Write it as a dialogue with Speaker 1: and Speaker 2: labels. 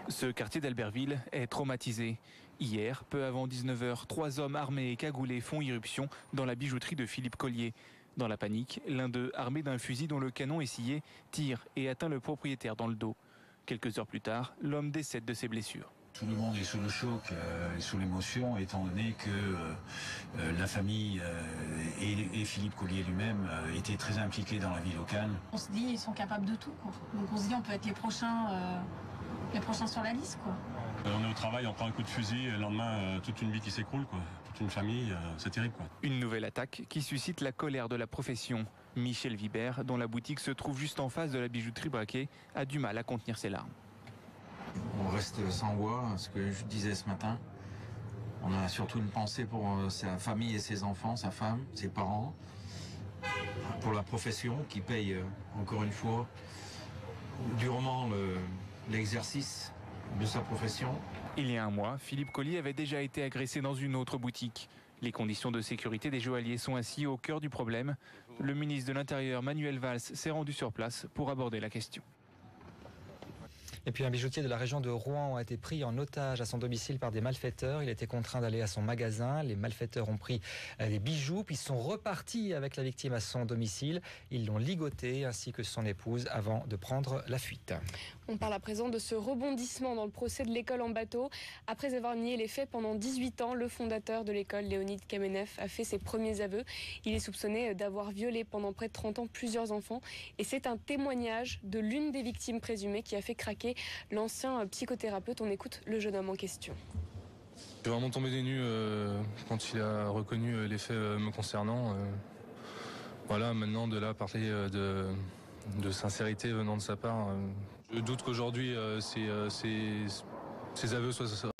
Speaker 1: Ce quartier d'Albertville est traumatisé. Hier, peu avant 19h, 3 hommes armés et cagoulés font irruption dans la bijouterie de Philippe Collier. Dans la panique, l'un d'eux, armé d'un fusil dont le canon est scié, tire et atteint le propriétaire dans le dos. Quelques heures plus tard, l'homme décède de ses blessures.
Speaker 2: Tout le monde est sous le choc et sous l'émotion, étant donné que la famille et Philippe Collier lui-même étaient très impliqués dans la vie locale.
Speaker 3: On se dit ils sont capables de tout, quoi. Donc on se dit on peut être les prochains sur la liste, quoi.
Speaker 4: On est au travail, on prend un coup de fusil, et le lendemain toute une vie qui s'écroule, quoi. Toute une famille, c'est terrible, quoi.
Speaker 1: Une nouvelle attaque qui suscite la colère de la profession. Michel Vibert, dont la boutique se trouve juste en face de la bijouterie braquée, a du mal à contenir ses larmes.
Speaker 5: On reste sans voix, ce que je disais ce matin. On a surtout une pensée pour sa famille et ses enfants, sa femme, ses parents, pour la profession qui paye encore une fois durement l'exercice de sa profession.
Speaker 1: Il y a un mois, Philippe Collier avait déjà été agressé dans une autre boutique. Les conditions de sécurité des joailliers sont ainsi au cœur du problème. Le ministre de l'Intérieur, Manuel Valls, s'est rendu sur place pour aborder la question.
Speaker 6: Et puis un bijoutier de la région de Rouen a été pris en otage à son domicile par des malfaiteurs. Il a été contraint d'aller à son magasin. Les malfaiteurs ont pris des bijoux puis sont repartis avec la victime à son domicile. Ils l'ont ligoté ainsi que son épouse avant de prendre la fuite.
Speaker 7: On parle à présent de ce rebondissement dans le procès de l'école en bateau. Après avoir nié les faits pendant 18 ans, le fondateur de l'école, Léonid Kamenev, a fait ses premiers aveux. Il est soupçonné d'avoir violé pendant près de 30 ans plusieurs enfants. Et c'est un témoignage de l'une des victimes présumées qui a fait craquer l'ancien psychothérapeute. On écoute le jeune homme en question.
Speaker 8: J'ai vraiment tombé des nues quand il a reconnu les faits me concernant. Voilà, maintenant de là parler de sincérité venant de sa part. Je doute qu'aujourd'hui ces aveux soient